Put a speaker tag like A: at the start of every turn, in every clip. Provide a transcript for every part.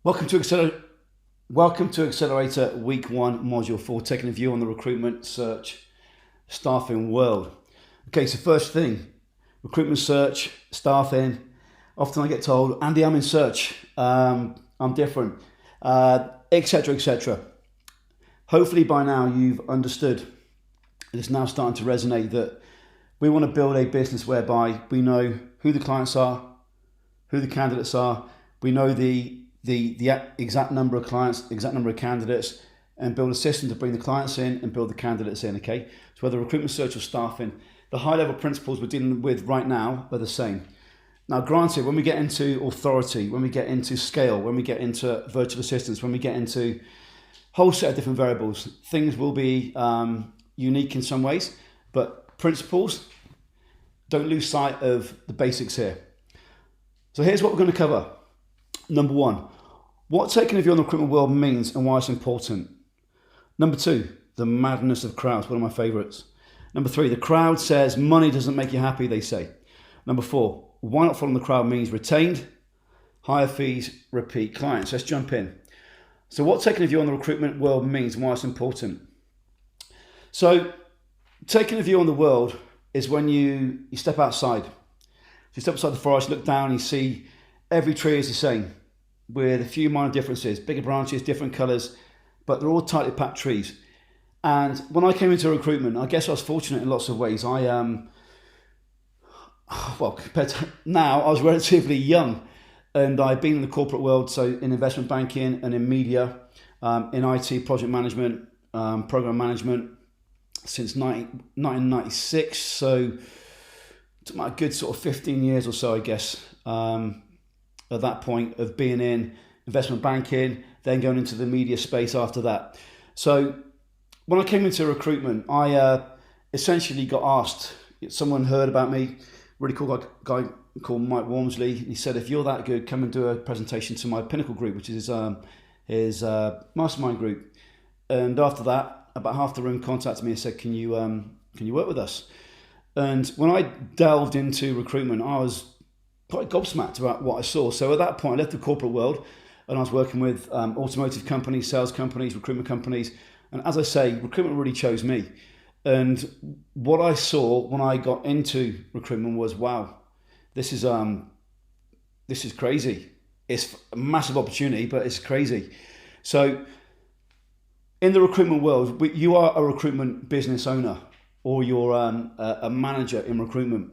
A: Welcome to Accelerator Week 1, Module 4, taking a view on the recruitment search staffing world. Okay, so first thing, recruitment search, staffing. Often I get told, Andy, I'm in search, I'm different, etc., etc. Hopefully by now you've understood, and it's now starting to resonate, that we want to build a business whereby we know who the clients are, who the candidates are, we know the exact number of clients, exact number of candidates, and build a system to bring the clients in and build the candidates in, okay? So whether recruitment search or staffing, the high level principles we're dealing with right now are the same. Now granted, when we get into authority, when we get into scale, when we get into virtual assistants, when we get into a whole set of different variables, things will be unique in some ways, but principles, don't lose sight of the basics here. So here's what we're going to cover. Number 1, what taking a view on the recruitment world means and why it's important. Number 2, the madness of crowds, one of my favourites. Number 3, the crowd says money doesn't make you happy, they say. Number 4, why not following the crowd means retained, higher fees, repeat clients. Let's jump in. So what taking a view on the recruitment world means and why it's important. So taking a view on the world is when you step outside. So you step outside the forest, look down, and you see every tree is the same, with a few minor differences, bigger branches, different colours, but they're all tightly packed trees. And when I came into recruitment, I guess I was fortunate in lots of ways. Compared to now, I was relatively young, and I've been in the corporate world, so in investment banking and in media, in IT, project management, program management, since 1996. So it's a good sort of 15 years or so, I guess. At that point of being in investment banking, then going into the media space after that. So when I came into recruitment, I essentially got asked, someone heard about me, really cool guy called Mike Walmsley. He said, if you're that good, come and do a presentation to my Pinnacle group, which is his mastermind group. And after that, about half the room contacted me and said, can you work with us? And when I delved into recruitment, I was quite gobsmacked about what I saw. So at that point, I left the corporate world and I was working with automotive companies, sales companies, recruitment companies. And as I say, recruitment really chose me. And what I saw when I got into recruitment was, wow, this is crazy. It's a massive opportunity, but it's crazy. So in the recruitment world, you are a recruitment business owner, or you're a manager in recruitment.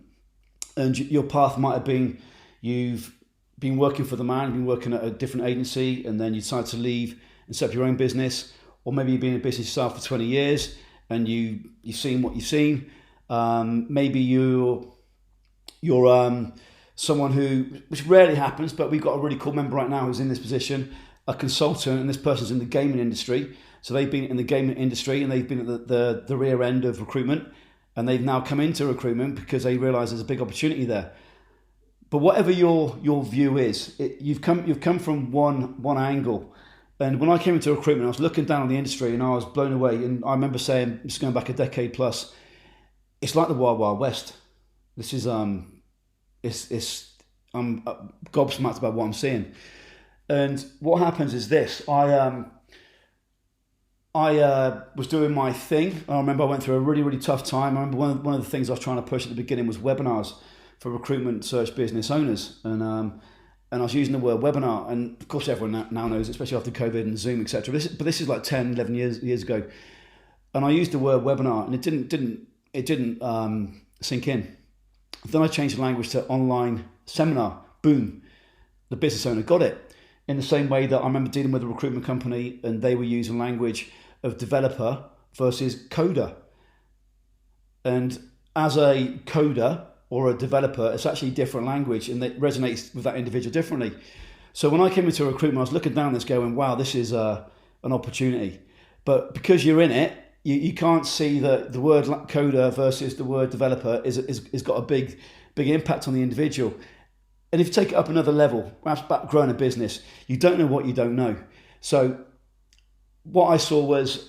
A: And your path might have been, you've been working for the man, you've been working at a different agency, and then you decide to leave and set up your own business. Or maybe you've been in business yourself for 20 years and you've seen what you've seen. Maybe you're someone who, which rarely happens, but we've got a really cool member right now who's in this position, a consultant, and this person's in the gaming industry. So they've been in the gaming industry and they've been at the rear end of recruitment. And they've now come into recruitment because they realise there's a big opportunity there. But whatever your view is, you've come from one angle. And when I came into recruitment, I was looking down on the industry and I was blown away. And I remember saying, just going back a decade plus, it's like the Wild Wild West. This is I'm gobsmacked about what I'm seeing. And what happens is this: I was doing my thing. I remember I went through a really, really tough time. I remember one of the things I was trying to push at the beginning was webinars for recruitment search business owners. And I was using the word webinar. And of course, everyone now knows, especially after COVID and Zoom, etc. But this is like 10, 11 years ago. And I used the word webinar and it didn't sink in. Then I changed the language to online seminar. Boom. The business owner got it. In the same way that I remember dealing with a recruitment company and they were using language of developer versus coder. And as a coder or a developer, it's actually a different language and it resonates with that individual differently. So when I came into recruitment, I was looking down this going, wow, this is an opportunity. But because you're in it, you can't see that the word coder versus the word developer is got a big impact on the individual. And if you take it up another level, perhaps about growing a business, you don't know what you don't know. So what I saw was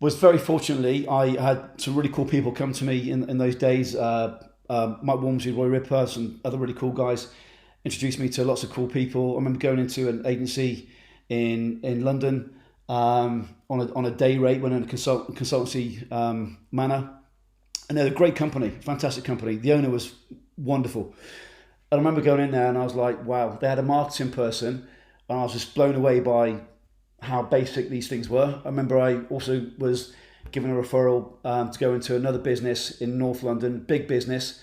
A: was very fortunately, I had some really cool people come to me in those days, Mike Walmsley, Roy Ripper, some other really cool guys. introduced me to lots of cool people. I remember going into an agency in London on a day rate, went in a consultancy manner, and they're a great company, fantastic company. The owner was wonderful. And I remember going in there and I was like, wow, they had a marketing person, and I was just blown away by how basic these things were. I remember I also was given a referral to go into another business in North London, big business.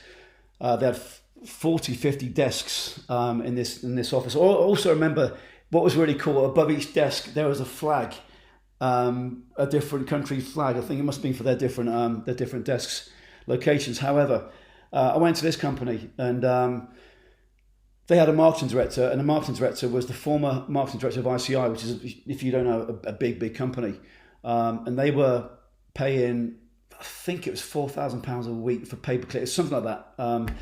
A: They had 40, 50 desks in this office. I also remember what was really cool, above each desk there was a flag, a different country's flag. I think it must have been for their different desks locations. However, I went to this company and they had a marketing director, and the marketing director was the former marketing director of ICI, which is, if you don't know, a big company. And they were paying, I think it was £4,000 a week for pay-per-click, something like that.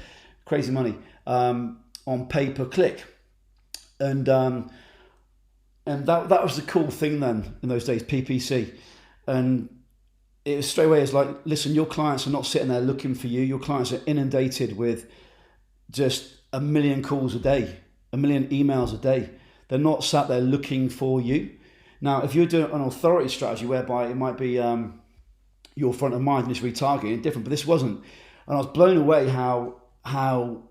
A: Crazy money on pay-per-click. And that was the cool thing then in those days, PPC. And it was straight away, it's like, listen, your clients are not sitting there looking for you. Your clients are inundated with just 1 million calls a day, 1 million emails a day. They're not sat there looking for you. Now, if you're doing an authority strategy whereby it might be your front of mind and it's retargeting, different, but this wasn't. And I was blown away how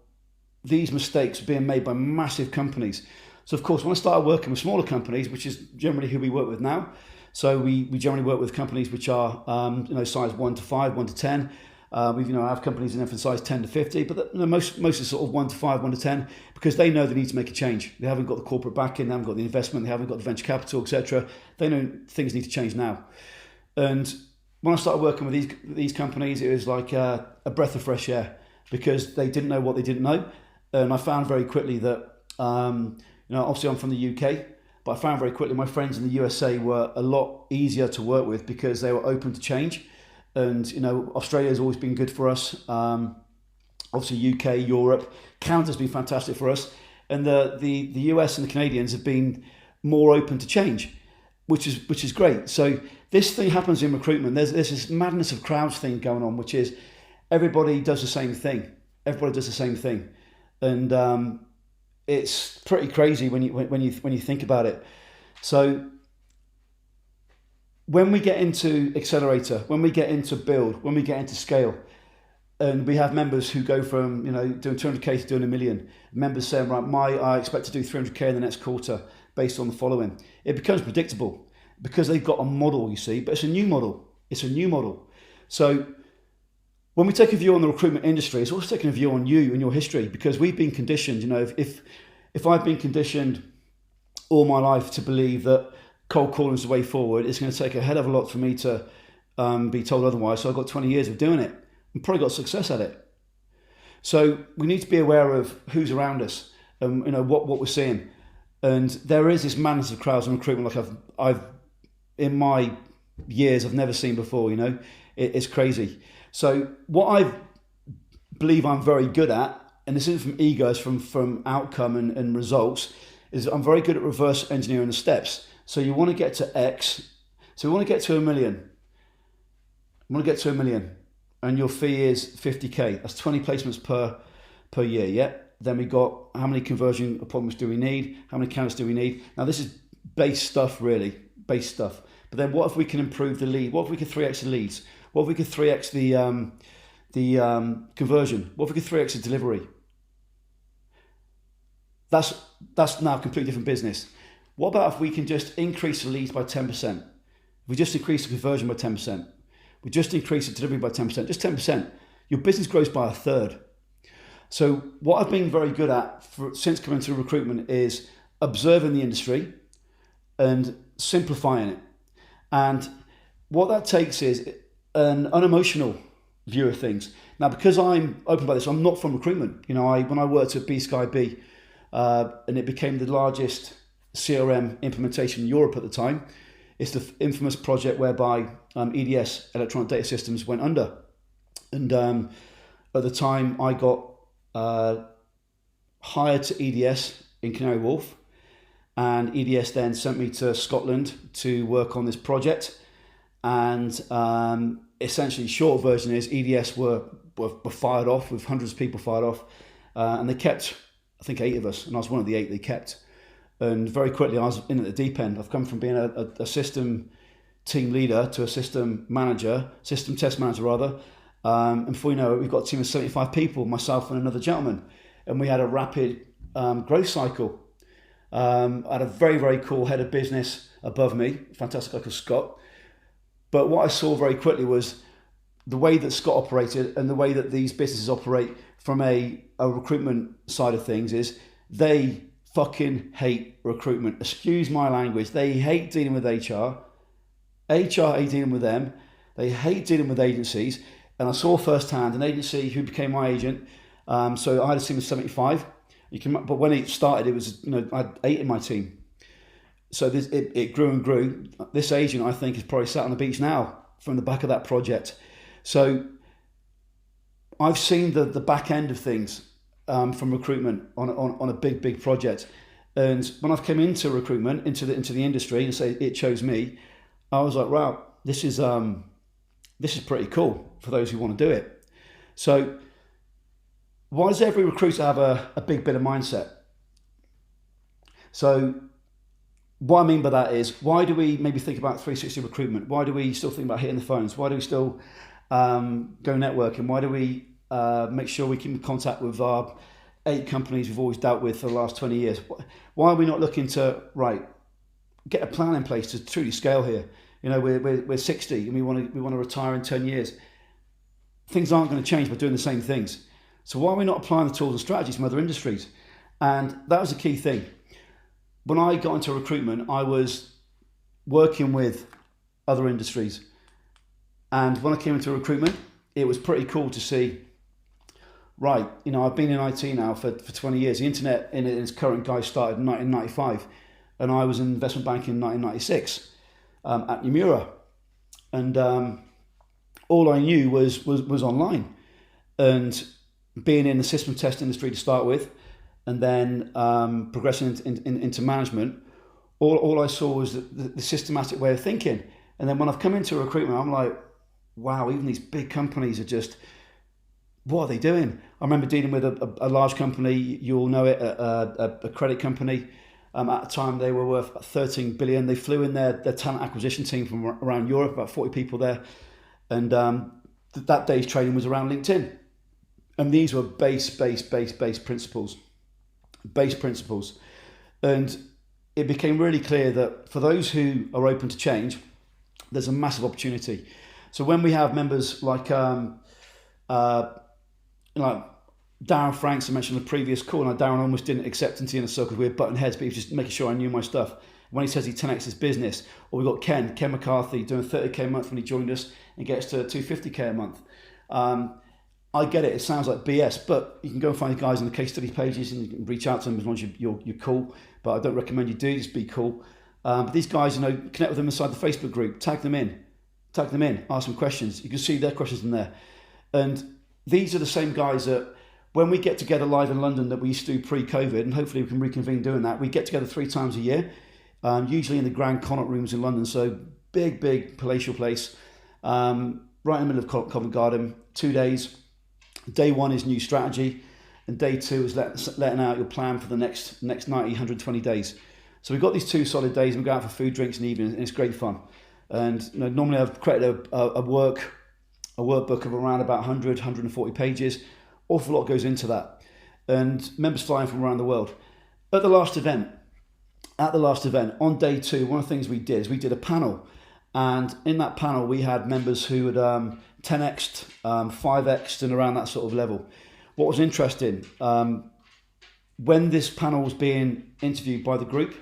A: these mistakes are being made by massive companies. So of course, when I started working with smaller companies, which is generally who we work with now, so we generally work with companies which are size 1 to 5, 1 to 10. We have companies in different size 10 to 50, but most are sort of 1 to 5, 1 to 10, because they know they need to make a change. They haven't got the corporate backing, they haven't got the investment, they haven't got the venture capital, etc. They know things need to change now. And when I started working with these companies, it was like a breath of fresh air, because they didn't know what they didn't know. And I found very quickly that, obviously I'm from the UK, but I found very quickly my friends in the USA were a lot easier to work with because they were open to change. And, Australia has always been good for us. Obviously UK, Europe, Canada's been fantastic for us. And the US and the Canadians have been more open to change, which is great. So this thing happens in recruitment. There's this madness of crowds thing going on, which is everybody does the same thing. Everybody does the same thing. And it's pretty crazy when you think about it. So when we get into Accelerator, when we get into Build, when we get into Scale, and we have members who go from doing 200k to doing 1 million, members saying, right, I expect to do 300k in the next quarter based on the following. It becomes predictable because they've got a model, you see, but it's a new model. It's a new model. So when we take a view on the recruitment industry, it's also taking a view on you and your history, because we've been conditioned. If I've been conditioned all my life to believe that cold calling is the way forward, it's going to take a hell of a lot for me to be told otherwise. So I've got 20 years of doing it and probably got success at it. So we need to be aware of who's around us and what we're seeing. And there is this madness of crowds in recruitment like I've in my years I've never seen before. It's crazy. So what I believe I'm very good at, and this isn't from ego, it's from outcome and results, is I'm very good at reverse engineering the steps. So you want to get to X. So we want to get to 1 million. And your fee is 50k. That's 20 placements per year, yeah? Then we got how many conversion appointments do we need? How many candidates do we need? Now this is base stuff, really, base stuff. But then what if we can improve the lead? What if we could 3x the leads? What if we could 3x the conversion? What if we could 3x the delivery? That's now a completely different business. What about if we can just increase the leads by 10%? If we just increase the conversion by 10%, we just increase the delivery by 10%, just 10%, your business grows by 1/3. So what I've been very good at since coming to recruitment is observing the industry and simplifying it. And what that takes is an unemotional view of things. Now, because I'm open by this, I'm not from recruitment. When I worked at B Sky B, and it became the largest CRM implementation in Europe at the time. It's the infamous project whereby EDS, Electronic Data Systems, went under. And at the time, I got hired to EDS in Canary Wharf, and EDS then sent me to Scotland to work on this project. And essentially, short version is EDS were fired off, with hundreds of people fired off, and they kept I think 8 of us, and I was one of the 8 they kept. And very quickly, I was in at the deep end. I've come from being a system team leader to a system test manager rather. And before you know it, we've got a team of 75 people, myself and another gentleman. And we had a rapid growth cycle. I had a very, very cool head of business above me, fantastic guy called Scott. But what I saw very quickly was the way that Scott operated and the way that these businesses operate from a recruitment side of things is they fucking hate recruitment. Excuse my language. They hate dealing with HR. HR hate dealing with them. They hate dealing with agencies. And I saw firsthand an agency who became my agent. So I had a team of 75. But when it started, it was, I had 8 in my team. So it grew and grew. This agent, I think, is probably sat on the beach now from the back of that project. So I've seen the back end of things from recruitment on a big project. And when I've come into recruitment, into the industry, and say it chose me, I was like, wow, this is pretty cool for those who want to do it. So why does every recruiter have a big bit of mindset? So what I mean by that is, why do we maybe think about 360 recruitment? Why do we still think about hitting the phones? Why do we still go networking? Why do we make sure we keep in contact with our 8 companies we've always dealt with for the last 20 years? Why are we not looking to, get a plan in place to truly scale here? We're 60 and we want to retire in 10 years. Things aren't going to change by doing the same things. So why are we not applying the tools and strategies from other industries? And that was a key thing. When I got into recruitment, I was working with other industries. And when I came into recruitment, it was pretty cool to see, I've been in IT now for 20 years. The internet in its current guise started in 1995. And I was in investment banking in 1996 at Nomura. And all I knew was online. And being in the system test industry to start with, and then progressing into management, all I saw was the systematic way of thinking. And then when I've come into recruitment, I'm like, wow, even these big companies are just, what are they doing? I remember dealing with a large company, you'll know it, a credit company. At the time, they were worth about 13 billion. They flew in their talent acquisition team from around Europe, about 40 people there. And that day's training was around LinkedIn. And these were base principles. Base principles. And it became really clear that for those who are open to change, there's a massive opportunity. So when we have members like Darren Franks, I mentioned in the previous call, and Darren almost didn't accept into the inner circle. We were button heads, but he was just making sure I knew my stuff. When he says he 10x his business, or we've got Ken McCarthy doing 30k a month when he joined us and gets to 250k a month. I get it, it sounds like BS, but you can go and find the guys on the case study pages and you can reach out to them as long as you're cool. But I don't recommend you do, just be cool. But these guys, connect with them inside the Facebook group, tag them in, ask them questions. You can see their questions in there. And these are the same guys that when we get together live in London that we used to do pre-COVID, and hopefully we can reconvene doing that, we get together 3 times a year, usually in the Grand Connaught Rooms in London. So big palatial place, right in the middle of Covent Garden, 2 days. Day 1 is new strategy, and day 2 is letting out your plan for the next 90, 120 days. So we've got these 2 solid days, and we go out for food, drinks, and evenings, and it's great fun. And normally I've created a workbook of around about 140 pages. Awful lot goes into that, and members flying from around the world. At the last event, on day 2, one of the things we did is we did a panel, and in that panel we had members who had 10x'd, 5x'd, and around that sort of level. What was interesting, when this panel was being interviewed by the group,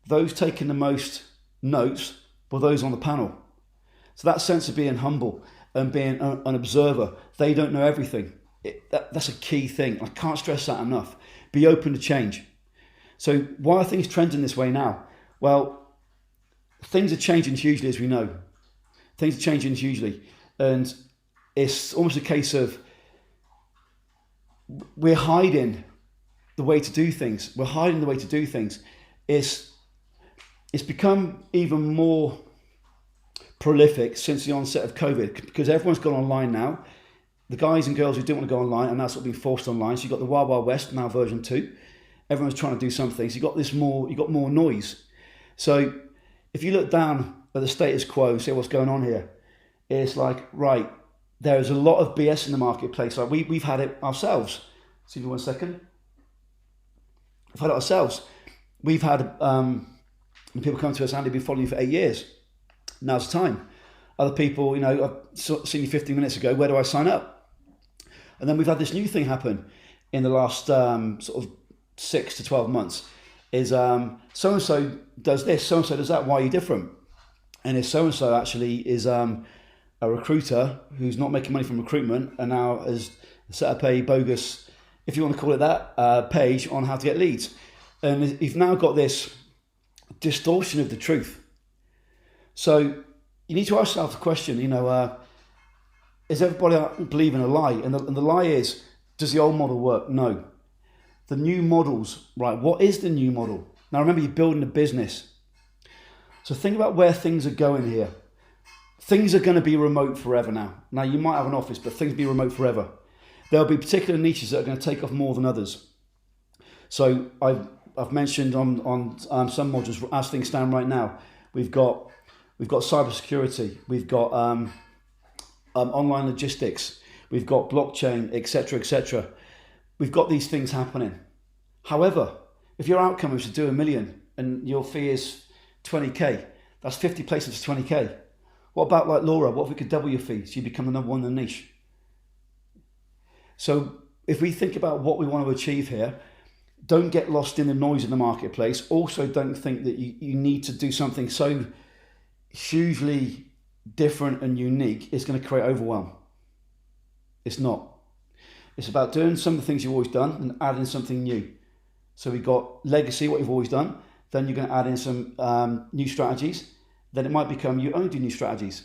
A: those taking the most notes were those on the panel. So that sense of being humble and being an observer, they don't know everything. That's a key thing. I can't stress that enough. Be open to change. So why are things trending this way now? Well, things are changing hugely, as we know. Things are changing hugely. And it's almost a case of we're hiding the way to do things. It's become even more prolific since the onset of COVID, because everyone's gone online now. the guys and girls who didn't want to go online and now sort of being forced online. So you've got the Wild Wild West, now version 2. Everyone's trying to do something. So you got more noise. So if you look down at the status quo, see what's going on here, it's like, right, there's a lot of BS in the marketplace. Like we've had it ourselves. See me 1 second. We've had it ourselves. We've had people come to us, Andy, been following you for 8 years. Now's the time. Other people, I've seen you 15 minutes ago, where do I sign up? And then we've had this new thing happen in the last sort of 6 to 12 months, is so-and-so does this, so-and-so does that, why are you different? And if so-and-so actually is a recruiter who's not making money from recruitment and now has set up a bogus, if you want to call it that, page on how to get leads. And you've now got this distortion of the truth. So you need to ask yourself the question, is everybody believing a lie? And the lie is, does the old model work? No. The new models, right, what is the new model? Now remember, you're building a business. So think about where things are going here. Things are going to be remote forever now. Now you might have an office, but things will be remote forever. There'll be particular niches that are going to take off more than others. So I've mentioned on some modules, as things stand right now, we've got cybersecurity, we've got online logistics, we've got blockchain, etc., etc. We've got these things happening. However, if your outcome is to do $1 million and your fee is 20k, that's 50 placements for 20k. What about like Laura? What if we could double your fee so you become the number one in the niche? So if we think about what we want to achieve here, don't get lost in the noise of the marketplace. Also, don't think that you need to do something so hugely different and unique. It's going to create overwhelm. It's not. It's about doing some of the things you've always done and adding something new. So we've got legacy, what you've always done. Then you're going to add in some new strategies. Then it might become you only do new strategies,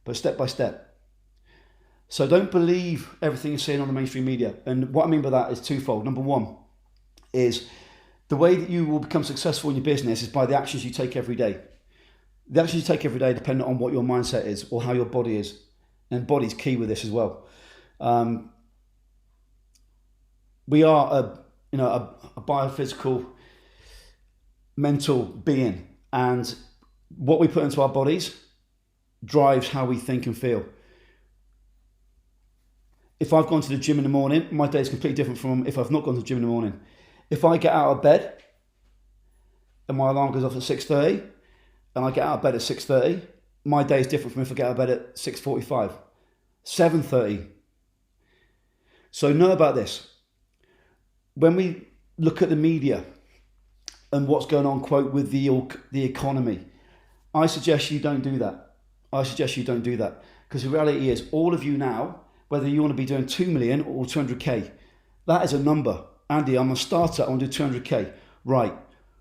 A: but step by step. So don't believe everything you're seeing on the mainstream media. And what I mean by that is twofold. Number one is the way that you will become successful in your business is by the actions you take every day. The actions you take every day depend on what your mindset is or how your body is. And body's key with this as well. We are a biophysical, mental being, and what we put into our bodies drives how we think and feel. If I've gone to the gym in the morning, my day is completely different from if I've not gone to the gym in the morning. If I get out of bed and my alarm goes off at 6:30 and I get out of bed at 6:30, my day is different from if I get out of bed at 6:45, 7:30. So know about this. When we look at the media and what's going on, quote, with the economy, I suggest you don't do that. Because the reality is, all of you now, whether you want to be doing 2 million or 200k, that is a number. Andy, I'm a starter, I want to do 200k. Right,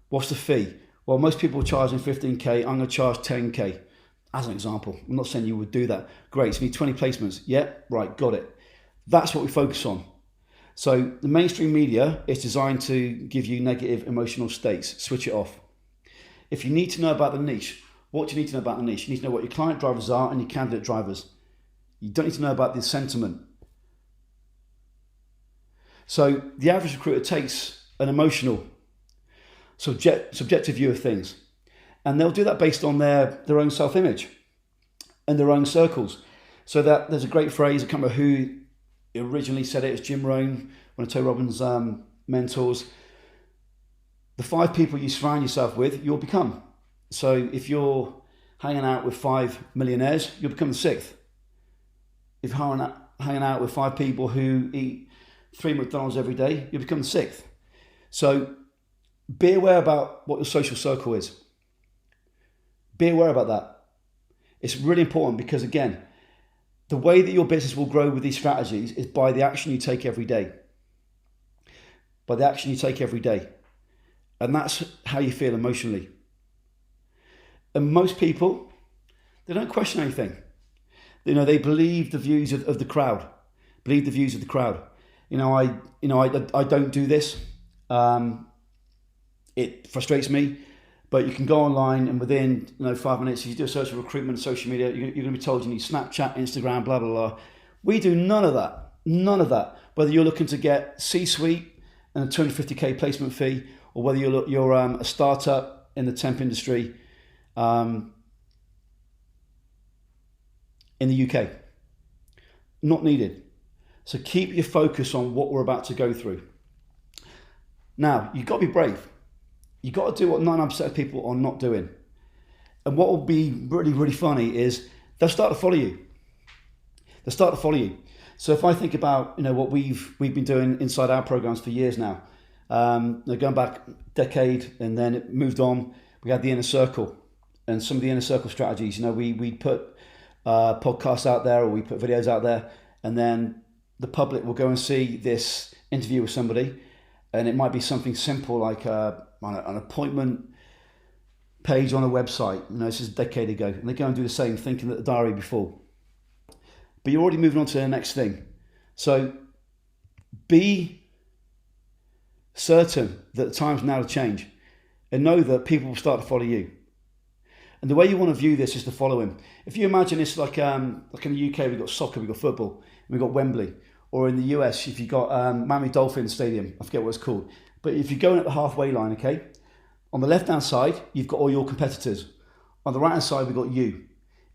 A: what's the fee? Well, most people are charging 15k, I'm going to charge 10k. As an example, I'm not saying you would do that. Great, so you need 20 placements. Yeah, right, got it. That's what we focus on. So the mainstream media is designed to give you negative emotional states. Switch it off. If you need to know about the niche, what do you need to know about the niche? You need to know what your client drivers are and your candidate drivers. You don't need to know about the sentiment. So the average recruiter takes an emotional, subjective view of things, and they'll do that based on their own self-image and their own circles. So that there's a great phrase, I can't remember who originally said it, it's Jim Rohn, one of Tony Robbins' mentors. The 5 people you surround yourself with, you'll become. So if you're hanging out with 5 millionaires, you'll become the 6th. If you're hanging out with 5 people who eat 3 McDonald's every day, you'll become the 6th. So be aware about what your social circle is. Be aware about that. It's really important because, again, the way that your business will grow with these strategies is by the action you take every day. By the action you take every day. And that's how you feel emotionally. And most people, they don't question anything. They believe the views of the crowd. Believe the views of the crowd. I don't do this. It frustrates me. But you can go online and within 5 minutes, if you do a search for recruitment, social media, you're going to be told you need Snapchat, Instagram, blah, blah, blah. We do none of that. None of that. Whether you're looking to get C-suite and a 250k placement fee, or whether you're a startup in the temp industry in the UK. Not needed. So keep your focus on what we're about to go through. Now, you've got to be brave. You've got to do what 99% of people are not doing. And what will be really, really funny is they'll start to follow you. They'll start to follow you. So if I think about what we've been doing inside our programs for years now, going back a decade, and then it moved on. We had the inner circle, and some of the inner circle strategies. We put podcasts out there, or we put videos out there, and then the public will go and see this interview with somebody, and it might be something simple like an appointment page on a website. This is a decade ago, and they go and do the same, thinking that the diary before. But you're already moving on to the next thing. So be certain that the time's now to change, and know that people will start to follow you. And the way you want to view this is the following. If you imagine this like in the UK, we've got soccer, we've got football, we've got Wembley. Or in the US, if you've got Miami Dolphins Stadium, I forget what it's called. But if you're going at the halfway line, okay, on the left-hand side, you've got all your competitors. On the right-hand side, we've got you.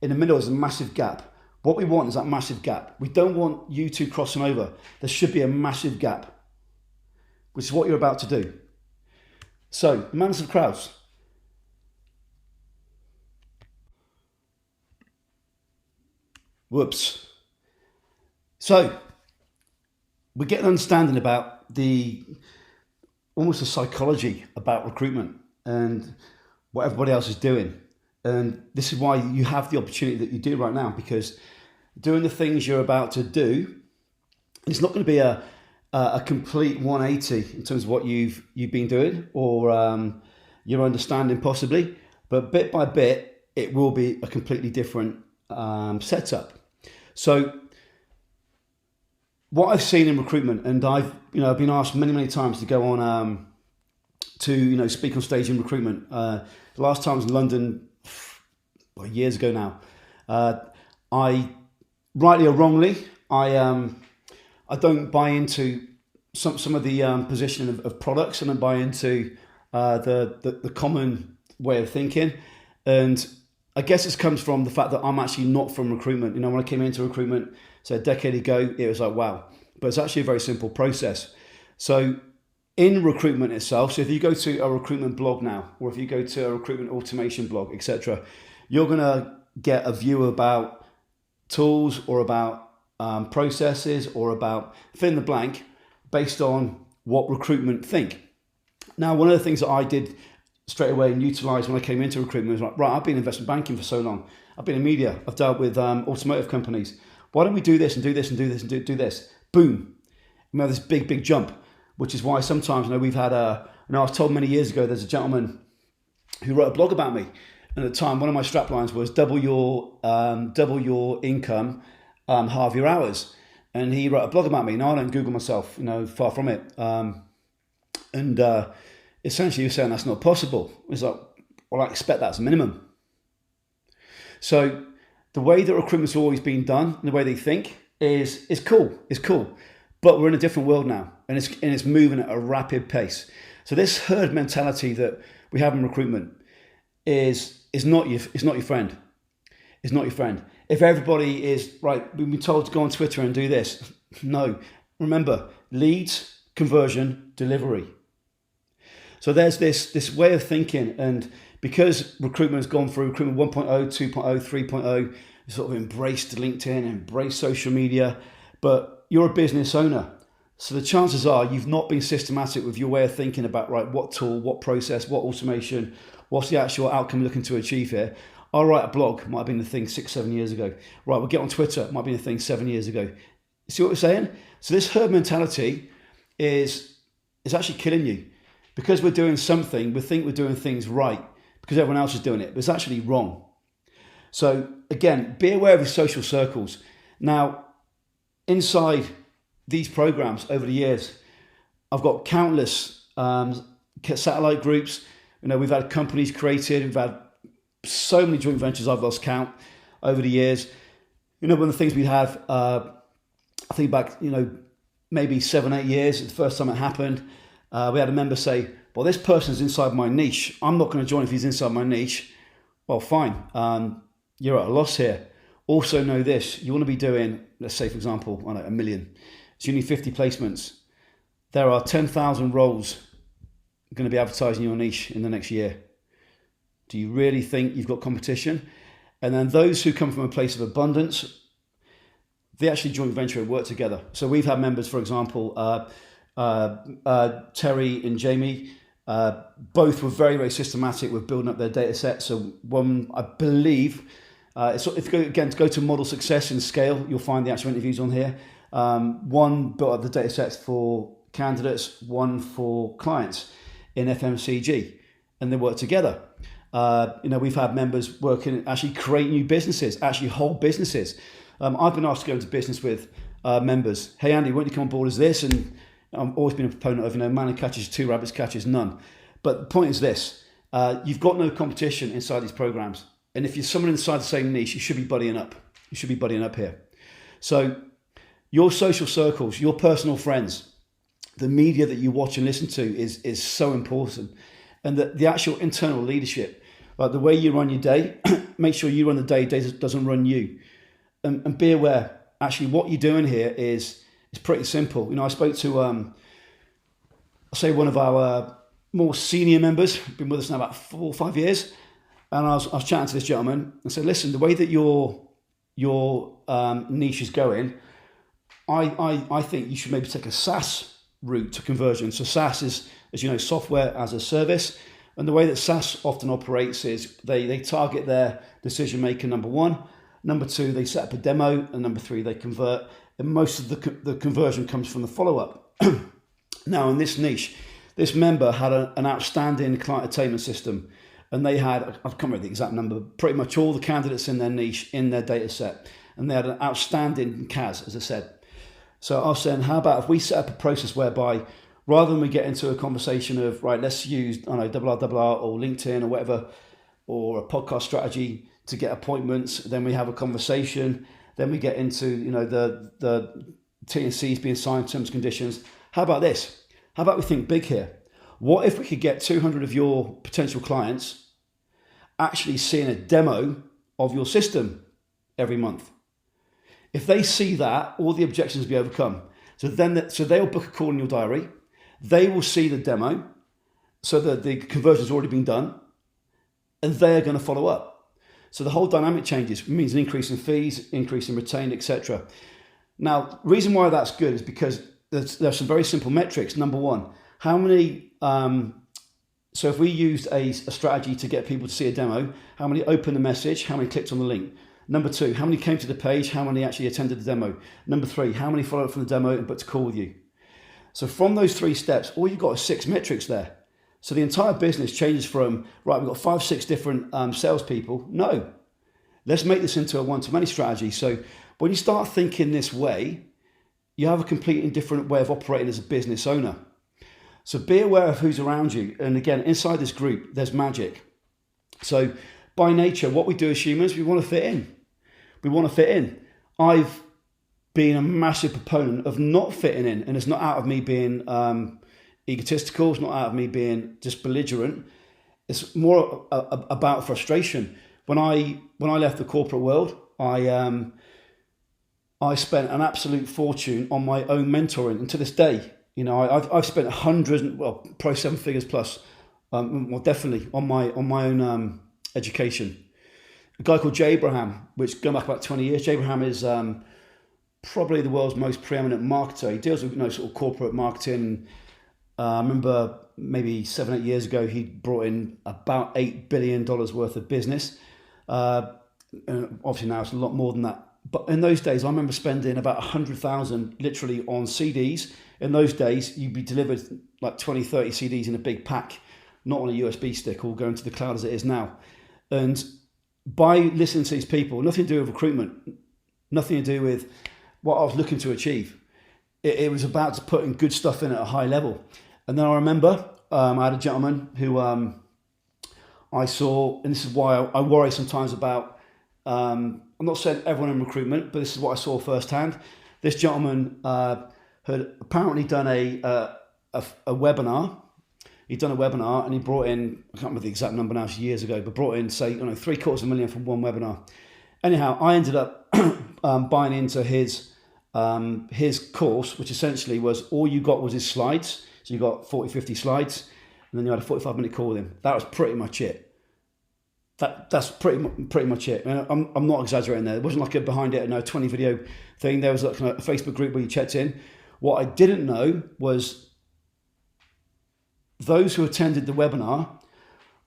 A: In the middle is a massive gap. What we want is that massive gap. We don't want you two crossing over. There should be a massive gap, which is what you're about to do. So, the manners of crowds. Whoops. So, we get an understanding about almost the psychology about recruitment and what everybody else is doing. And this is why you have the opportunity that you do right now, because doing the things you're about to do, it's not going to be a complete 180 in terms of what you've been doing or your understanding possibly, but bit by bit, it will be a completely different setup. So what I've seen in recruitment, and I've been asked many times to go on to speak on stage in recruitment. The last time I was in London years ago now. I rightly or wrongly, I don't buy into some of the positioning of products, and I buy into the common way of thinking. And I guess this comes from the fact that I'm actually not from recruitment. When I came into recruitment, so a decade ago, it was like, wow. But it's actually a very simple process. So in recruitment itself, so if you go to a recruitment blog now, or if you go to a recruitment automation blog, etc., you're going to get a view about tools or about processes or about fill in the blank based on what recruitment think. Now, one of the things that I did straight away and utilised when I came into recruitment was like, right, I've been in investment banking for so long. I've been in media. I've dealt with automotive companies. Why don't we do this and do this and do this and do this? Boom. We have this big jump, which is why sometimes we've had I was told many years ago there's a gentleman who wrote a blog about me. And at the time, one of my strap lines was double your income, halve your hours. And he wrote a blog about me. Now I don't Google myself, far from it. And essentially, you're saying that's not possible. It's like, well, I expect that's a minimum. So the way that recruitment's always been done, and the way they think, is cool. It's cool. But we're in a different world now, and it's moving at a rapid pace. So this herd mentality that we have in recruitment is not your friend. It's not your friend. If everybody is right, we've been told to go on Twitter and do this. No. Remember, leads, conversion, delivery. So there's this way of thinking, and because recruitment has gone through recruitment 1.0, 2.0, 3.0, sort of embraced LinkedIn, embraced social media, but you're a business owner. So the chances are you've not been systematic with your way of thinking about, right, what tool, what process, what automation, what's the actual outcome you're looking to achieve here. I'll write a blog, might have been the thing 6-7 years ago. Right, we'll get on Twitter, might have been the thing 7 years ago. See what we're saying? So this herd mentality is actually killing you. Because we're doing something, we think we're doing things right because everyone else is doing it, but it's actually wrong. So again, be aware of your social circles. Now, inside these programs over the years, I've got countless satellite groups. We've had companies created. We've had so many joint ventures I've lost count over the years. One of the things we have think back, maybe 7, 8 years, the first time it happened, we had a member say, well, this person's inside my niche. I'm not going to join if he's inside my niche. Well, fine. You're at a loss here. Also know this, you want to be doing, let's say, for example, I don't know, 1 million. So you need 50 placements. There are 10,000 roles going to be advertised in your niche in the next year. Do you really think you've got competition? And then those who come from a place of abundance, they actually joint venture and work together. So we've had members, for example, Terry and Jamie, both were very, very systematic with building up their data set. So one, I believe, if you go, again, to go to model success and scale, you'll find the actual interviews on here. One built up the data sets for candidates, one for clients in FMCG, and they work together. We've had members working, actually create new businesses, actually whole businesses. I've been asked to go into business with members. Hey, Andy, why don't you come on board as this? And I've always been a proponent of, man who catches 2 rabbits catches none. But the point is this, you've got no competition inside these programs. And if you're someone inside the same niche, you should be buddying up. You should be buddying up here. So your social circles, your personal friends, the media that you watch and listen to is so important. And the actual internal leadership, like the way you run your day, make sure you run the day doesn't run you. And be aware, actually, what you're doing here is pretty simple. I spoke to, I'll say one of our more senior members, been with us now about 4 or 5 years, and I was chatting to this gentleman and said, listen, the way that your niche is going, I think you should maybe take a SaaS route to conversion. So SaaS is, as you know, software as a service. And the way that SaaS often operates is they target their decision maker, number one. Number two, they set up a demo. And number three, they convert. And most of the conversion comes from the follow-up. Now, in this niche, this member had an outstanding client attainment system. And they had, I can't remember the exact number, pretty much all the candidates in their niche in their data set. And they had an outstanding CAS, as I said. So I was saying, how about if we set up a process whereby rather than we get into a conversation of, right, let's use, I don't know, RR or LinkedIn or whatever, or a podcast strategy to get appointments, then we have a conversation, then we get into, the T&Cs being signed, terms and conditions. How about this? How about we think big here? What if we could get 200 of your potential clients actually seeing a demo of your system every month? If they see that, all the objections will be overcome. So they'll book a call in your diary. They will see the demo, so that the conversion's already been done, and they're going to follow up. So the whole dynamic changes. It means an increase in fees, increase in retained, etc. Now, the reason why that's good is because there's some very simple metrics. Number one, how many, so if we used a strategy to get people to see a demo, how many opened the message, how many clicked on the link? Number two, how many came to the page, how many actually attended the demo? Number three, how many followed up from the demo and booked a call with you? So from those 3 steps, all you've got is 6 metrics there. So the entire business changes from, right, we've got 5, 6 different salespeople. No, let's make this into a one-to-many strategy. So when you start thinking this way, you have a completely different way of operating as a business owner. So be aware of who's around you. And again, inside this group, there's magic. So by nature, what we do as humans, we want to fit in. We want to fit in. I've been a massive proponent of not fitting in, and it's not out of me being egotistical, it's not out of me being just belligerent. It's more about frustration. When I left the corporate world, I spent an absolute fortune on my own mentoring, and to this day, I've spent 100, well, probably 7 figures plus, definitely on my own education. A guy called Jay Abraham, which going back about 20 years, Jay Abraham is probably the world's most preeminent marketer. He deals with sort of corporate marketing. I remember maybe 7, 8 years ago, he brought in about $8 billion worth of business. And obviously now it's a lot more than that. But in those days, I remember spending about 100,000 literally on CDs. In those days, you'd be delivered like 20, 30 CDs in a big pack, not on a USB stick or going to the cloud as it is now. And by listening to these people, nothing to do with recruitment, nothing to do with what I was looking to achieve. It was about putting good stuff in at a high level. And then I remember I had a gentleman who I saw, and this is why I worry sometimes about, I'm not saying everyone in recruitment, but this is what I saw firsthand. This gentleman had apparently done a webinar. He'd done a webinar and he brought in, I can't remember the exact number now, it's years ago, but brought in, say, $750,000 from one webinar. Anyhow, I ended up buying into his course, which essentially was all you got was his slides. So you got 40, 50 slides, and then you had a 45-minute call with him. That was pretty much it. That's pretty much it. And I'm not exaggerating there. It wasn't like a behind it, no 20 video thing. There was like a Facebook group where you checked in. What I didn't know was those who attended the webinar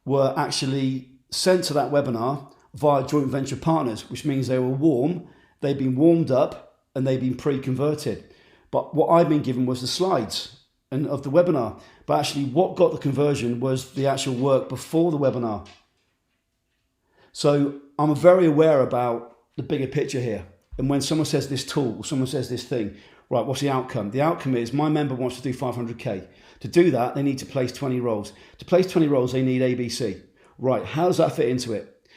A: were actually sent to that webinar via joint venture partners, which means they were warm, they've been warmed up, and they've been pre-converted. But what I've been given was the slides and of the webinar. But actually what got the conversion was the actual work before the webinar. So I'm very aware about the bigger picture here. And when someone says this tool, someone says this thing, right, what's the outcome? The outcome is my member wants to do 500K. To do that, they need to place 20 roles. To place 20 roles, they need ABC. Right, how does that fit into it?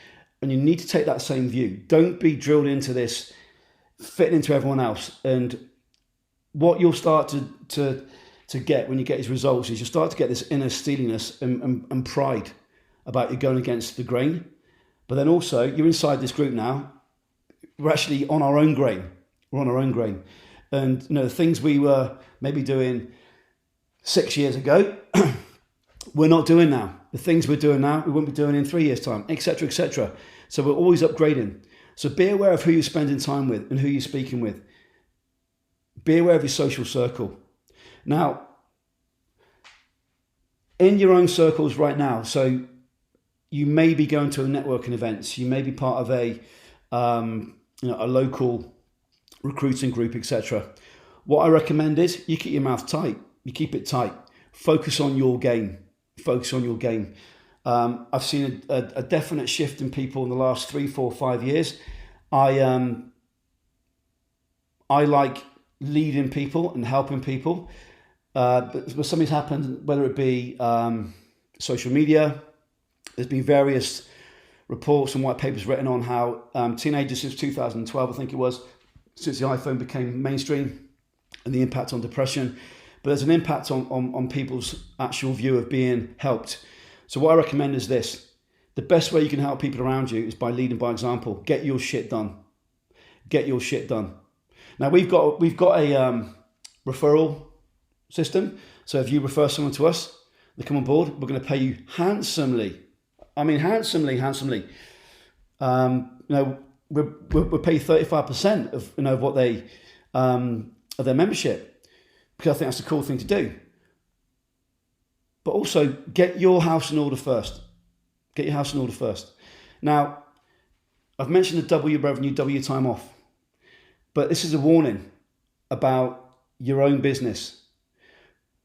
A: And you need to take that same view. Don't be drilled into this, fitting into everyone else. And what you'll start to get when you get these results is you'll start to get this inner steeliness and pride about you going against the grain. But then also, you're inside this group now. We're actually on our own grain. We're on our own grain. And the things we were maybe doing 6 years ago, we're not doing now. The things we're doing now, we won't be doing in 3 years' time, etc., etc. So we're always upgrading. So be aware of who you're spending time with and who you're speaking with. Be aware of your social circle. Now, in your own circles right now, so you may be going to networking events, you may be part of a local recruiting group, etc. What I recommend is you keep your mouth tight. You keep it tight. Focus on your game. Focus on your game. I've seen a definite shift in people in the last 3, 4, 5 years. I like leading people and helping people. But something's happened, whether it be social media. There's been various reports and white papers written on how teenagers since 2012, I think it was, since the iPhone became mainstream, and the impact on depression. But there's an impact on people's actual view of being helped. So what I recommend is this. The best way you can help people around you is by leading by example. Get your shit done. Get your shit done. Now we've got a referral system. So if you refer someone to us, they come on board, we're going to pay you handsomely. I mean, handsomely. We'll pay 35% of what they of their membership, because I think that's a cool thing to do. But also get your house in order first. Get your house in order first. Now, I've mentioned the double your revenue, double your time off, but this is a warning about your own business.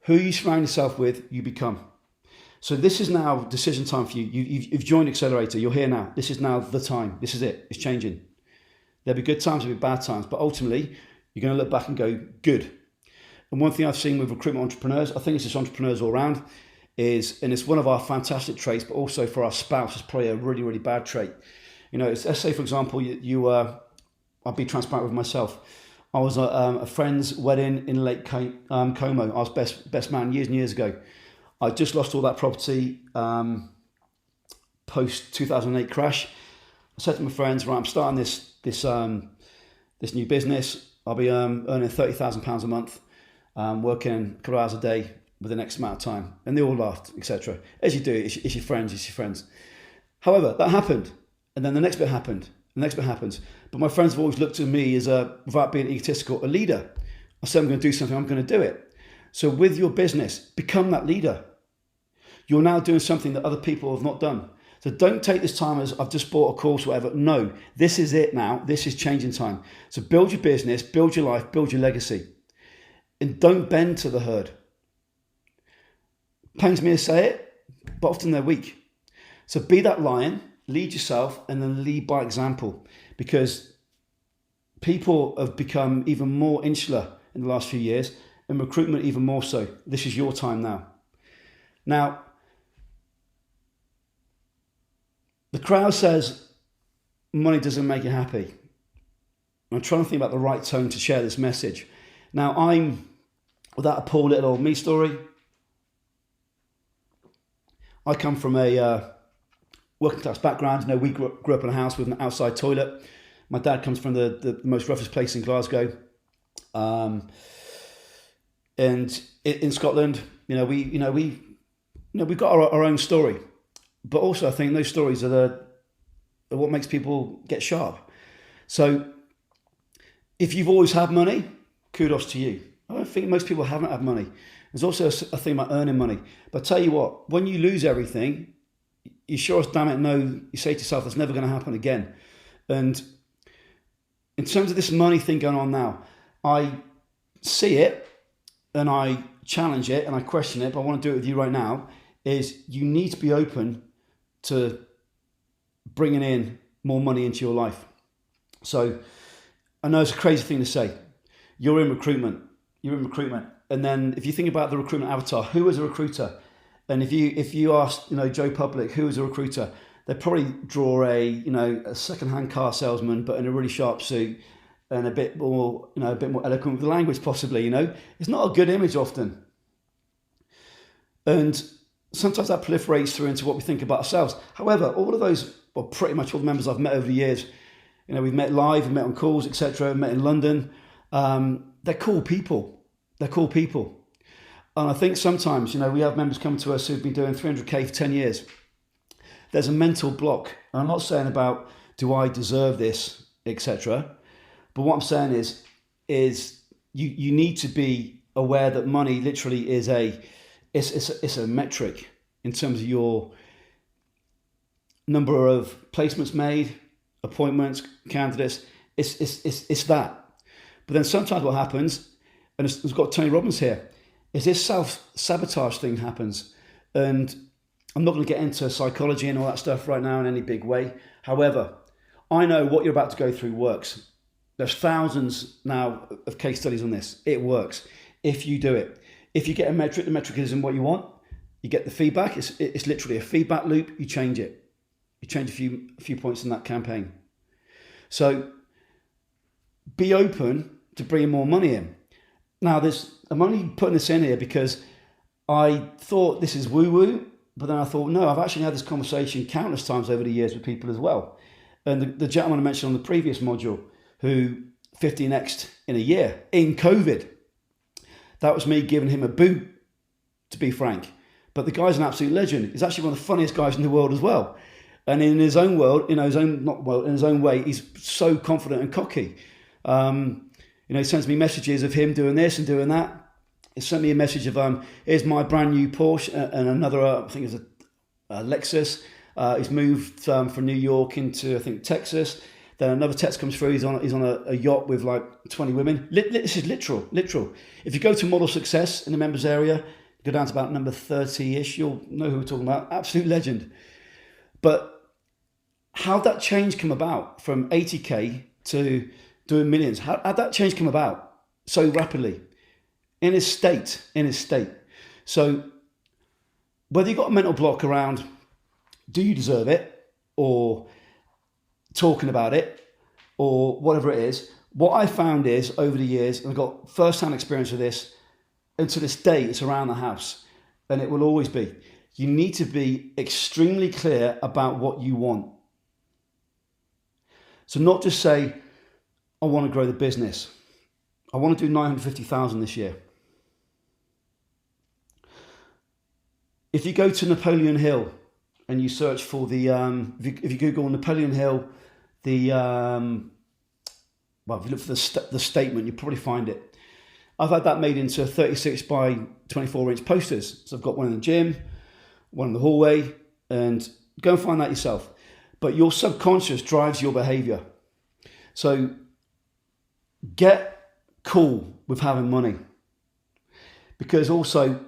A: Who you surround yourself with, you become. So this is now decision time for you. You've joined Accelerator. You're here now. This is now the time. This is it. It's changing. There'll be good times, there'll be bad times, but ultimately you're going to look back and go, good. And one thing I've seen with recruitment entrepreneurs, I think it's just entrepreneurs all around, is, and it's one of our fantastic traits, but also for our spouse, it's probably a really, really bad trait. Let's say, for example, I'll be transparent with myself. I was at a friend's wedding in Lake Como. I was best man years and years ago. I just lost all that property post 2008 crash. I said to my friends, right, I'm starting this new business. I'll be earning £30,000 a month, working a couple of hours a day with the next amount of time. And they all laughed, etc. As you do, it's your friends. However, that happened. And then the next bit happened. The next bit happens. But my friends have always looked at me as without being egotistical, a leader. I said, I'm going to do something, I'm going to do it. So with your business, become that leader. You're now doing something that other people have not done. So don't take this time as I've just bought a course or whatever. No, this is it now. This is changing time. So build your business, build your life, build your legacy. And don't bend to the herd. Pains me to say it, but often they're weak. So be that lion, lead yourself, and then lead by example. Because people have become even more insular in the last few years, and recruitment even more so. This is your time now. Now, the crowd says money doesn't make you happy. I'm trying to think about the right tone to share this message. Now, without a poor little old me story, I come from a working class background. We grew up in a house with an outside toilet. My dad comes from the most roughest place in Glasgow. And in Scotland, we've got our own story. But also I think those stories are what makes people get sharp. So if you've always had money, kudos to you. I don't think most people haven't had money. There's also a thing about earning money. But I tell you what, when you lose everything, you sure as damn it know, you say to yourself, that's never going to happen again. And in terms of this money thing going on now, I see it and I challenge it and I question it, but I want to do it with you right now, is you need to be open to bringing in more money into your life. So I know it's a crazy thing to say. You're in recruitment. And then if you think about the recruitment avatar, who is a recruiter? And if you ask, Joe Public, who is a recruiter? They probably draw a second-hand car salesman, but in a really sharp suit and a bit more eloquent with the language, possibly. It's not a good image often, and sometimes that proliferates through into what we think about ourselves. However, all of those, well, pretty much all the members I've met over the years, we've met live, we've met on calls, etc. Met in London. They're cool people. And I think sometimes, we have members come to us who've been doing 300k for 10 years. There's a mental block. And I'm not saying about, do I deserve this, etc. But what I'm saying is you need to be aware that money literally is it's a metric in terms of your number of placements made, appointments, candidates. It's that. But then sometimes what happens, and it's got Tony Robbins here, is this self-sabotage thing happens. And I'm not going to get into psychology and all that stuff right now in any big way. However, I know what you're about to go through works. There's thousands now of case studies on this. It works if you do it. If you get a metric, the metric isn't what you want. You get the feedback. It's literally a feedback loop. You change it. You change a few points in that campaign. So be open to bringing more money in. Now, I'm only putting this in here because I thought this is woo-woo, but then I thought, no, I've actually had this conversation countless times over the years with people as well. And the gentleman I mentioned on the previous module, who 15x'd in a year, in COVID, that was me giving him a boot, to be frank. But the guy's an absolute legend. He's actually one of the funniest guys in the world as well. And in his own world, in his own way, he's so confident and cocky. He sends me messages of him doing this and doing that. He sent me a message of, here's my brand new Porsche and another, I think it's a Lexus. He's moved from New York into, I think, Texas. Then another text comes through. He's on a yacht with like 20 women. This is literal. If you go to Model Success in the members area, go down to about number 30-ish, you'll know who we're talking about. Absolute legend. But how'd that change come about from 80k to doing millions? How'd that change come about so rapidly? In his state. So whether you've got a mental block around, do you deserve it, or talking about it, or whatever it is, what I found is over the years, and I've got first-hand experience of this, and to this day it's around the house, and it will always be. You need to be extremely clear about what you want. So not just say, I want to grow the business. I want to do 950,000 this year. If you go to Napoleon Hill and you search for the, if you Google Napoleon Hill, if you look for the statement, you'll probably find it. I've had that made into 36 by 24 inch posters. So I've got one in the gym, one in the hallway, and go and find that yourself. But your subconscious drives your behavior. So get cool with having money, because also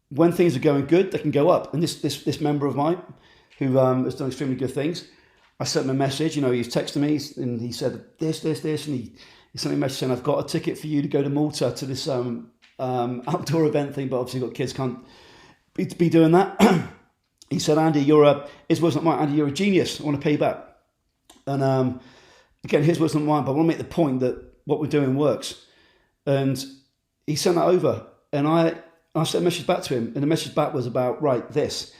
A: when things are going good, they can go up. And this member of mine who has done extremely good things, I sent him a message. He was texting me and he said this, and he sent me a message saying, I've got a ticket for you to go to Malta to this outdoor event thing, but obviously got kids, can't be doing that. He said, Andy, his words not mine, Andy, you're a genius. I want to pay you back. And again, his words not mine, but I want to make the point that what we're doing works. And he sent that over, and I sent a message back to him, and the message back was about, right, this.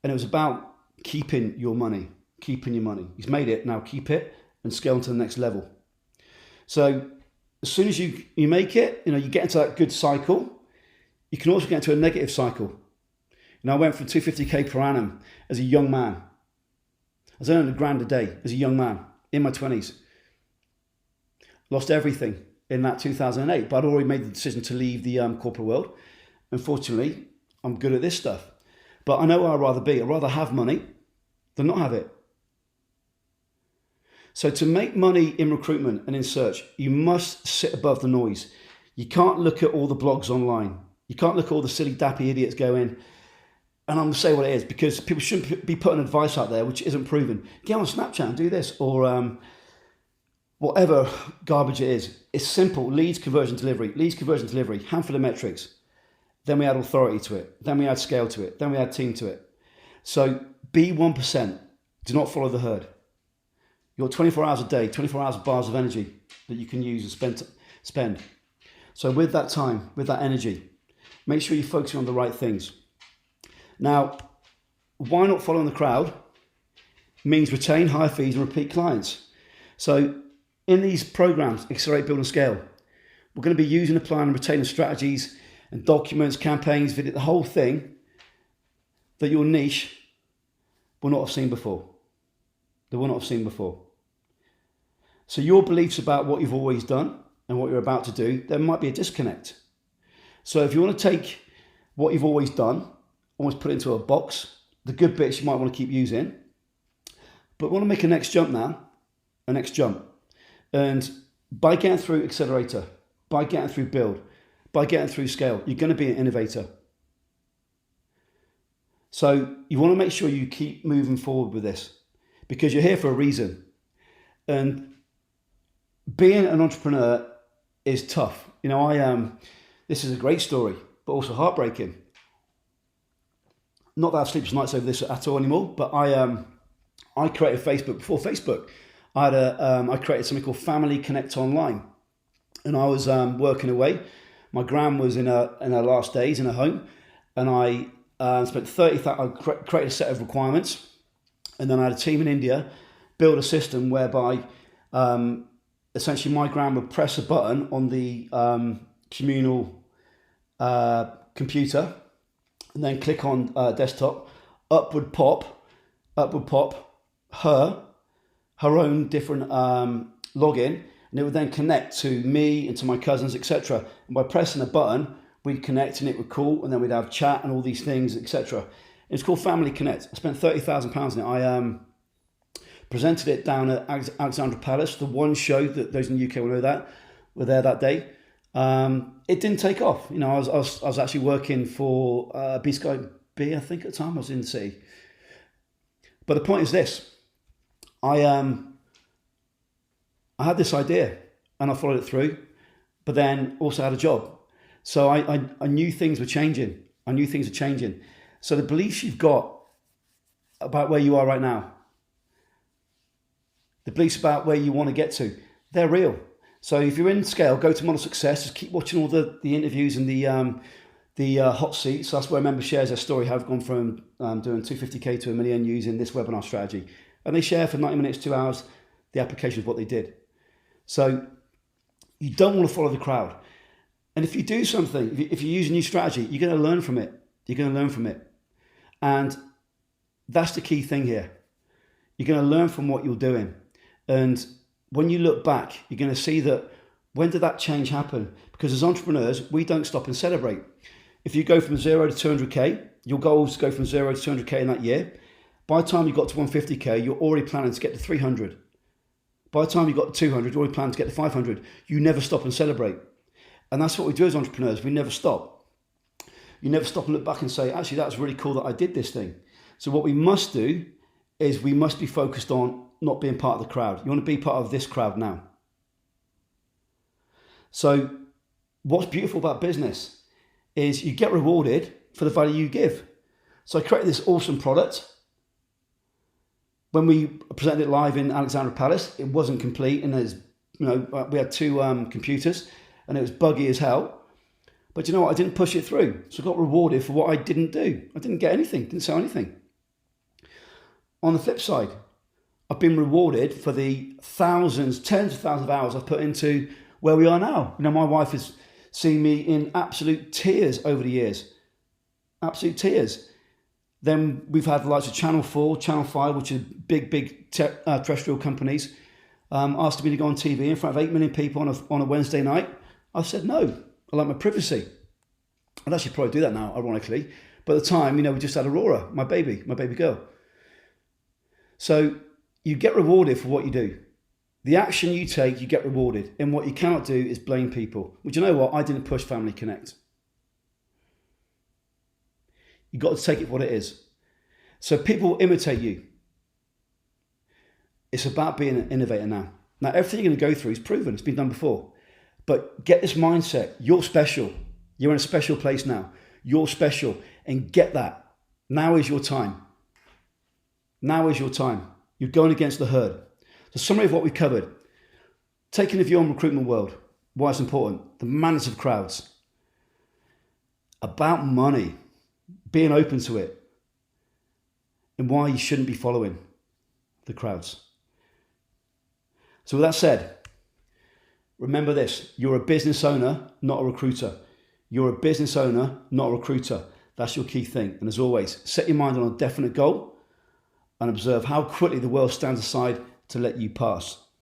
A: And it was about keeping your money. He's made it, now keep it and scale to the next level. So as soon as you make it, you get into that good cycle. You can also get into a negative cycle. I went from 250k per annum as a young man. I was earning £1,000 a day as a young man in my 20s. Lost everything in that 2008, but I'd already made the decision to leave the corporate world. Unfortunately, I'm good at this stuff. But I know where I'd rather be. I'd rather have money than not have it. So to make money in recruitment and in search, you must sit above the noise. You can't look at all the blogs online. You can't look at all the silly dappy idiots going, and I'm going to say what it is, because people shouldn't be putting advice out there which isn't proven. Get on Snapchat and do this, or whatever garbage it is. It's simple. Leads, conversion, delivery, handful of metrics. Then we add authority to it. Then we add scale to it. Then we add team to it. So be 1%. Do not follow the herd. You've got 24 hours a day, 24 hours of bars of energy that you can use and spend. So with that time, with that energy, make sure you're focusing on the right things. Now, why not following the crowd? Means retain high fees and repeat clients. So in these programs, Accelerate, Build and Scale, we're going to be using, applying and retaining strategies and documents, campaigns, video, the whole thing that your niche will not have seen before. They will not have seen before. So your beliefs about what you've always done and what you're about to do, there might be a disconnect. So if you want to take what you've always done, almost put it into a box, the good bits you might want to keep using, but want to make a next jump now, a next jump. And by getting through Accelerator, by getting through Build, by getting through Scale, you're going to be an innovator. So you want to make sure you keep moving forward with this, because you're here for a reason. And being an entrepreneur is tough. This is a great story, but also heartbreaking. Not that I have sleepless nights over this at all anymore, but I created Facebook before Facebook. I created something called Family Connect Online, and I was working away. My gran was in her last days in her home, and I spent I created a set of requirements, and then I had a team in India build a system whereby essentially my gran would press a button on the communal computer, and then click on desktop. Up would pop her own different login, and it would then connect to me and to my cousins, etc. And by pressing a button, we'd connect and it would call, and then we'd have chat and all these things, etc. It's called Family Connect. I spent £30,000 in it. I presented it down at Alexandra Palace, the one show that those in the UK will know that were there that day. It didn't take off. I was actually working for B Sky B, I think at the time. I was in the city. But the point is this: I had this idea and I followed it through, but then also had a job. So I knew things were changing. So the beliefs you've got about where you are right now, the beliefs about where you want to get to, they're real. So if you're in Scale, go to Model Success, just keep watching all the interviews and the hot seats. So that's where a member shares their story, how they've gone from doing 250k to $1 million using this webinar strategy. And they share for 90 minutes, 2 hours, the application of what they did. So you don't want to follow the crowd. And if you do something, if you use a new strategy, you're going to learn from it. And that's the key thing here. You're going to learn from what you're doing. And when you look back, you're going to see that when did that change happen? Because as entrepreneurs, we don't stop and celebrate. If you go from 0 to 200k, your goal is to go from 0 to 200k in that year. By the time you got to 150k, you're already planning to get to 300. By the time you got to 200, you're already planning to get to 500. You never stop and celebrate. And that's what we do as entrepreneurs. We never stop. You never stop and look back and say, actually, that was really cool that I did this thing. So what we must do is we must be focused on not being part of the crowd. You want to be part of this crowd now. So what's beautiful about business is you get rewarded for the value you give. So I created this awesome product. When we presented it live in Alexandra Palace, it wasn't complete, and we had two computers, and it was buggy as hell. But you know what? I didn't push it through, so I got rewarded for what I didn't do. I didn't get anything, didn't sell anything. On the flip side, I've been rewarded for the thousands, tens of thousands of hours I've put into where we are now. My wife has seen me in absolute tears over the years. Absolute tears. Then we've had the likes of Channel 4, Channel 5, which are big terrestrial companies, asked me to go on TV in front of 8 million people on a Wednesday night. I said no. I like my privacy. I'd actually probably do that now, ironically. But at the time, we just had Aurora, my baby girl. So you get rewarded for what you do. The action you take, you get rewarded. And what you cannot do is blame people. But you know what? I didn't push Family Connect. You've got to take it for what it is. So people will imitate you. It's about being an innovator now. Now, everything you're going to go through is proven. It's been done before. But get this mindset. You're special. You're in a special place now. You're special. And get that. Now is your time. Now is your time. You're going against the herd. The summary of what we covered. Taking a view on recruitment world. Why it's important. The madness of crowds. About money. Being open to it. And why you shouldn't be following the crowds. So with that said, remember this. You're a business owner, not a recruiter. You're a business owner, not a recruiter. That's your key thing. And as always, set your mind on a definite goal and observe how quickly the world stands aside to let you pass.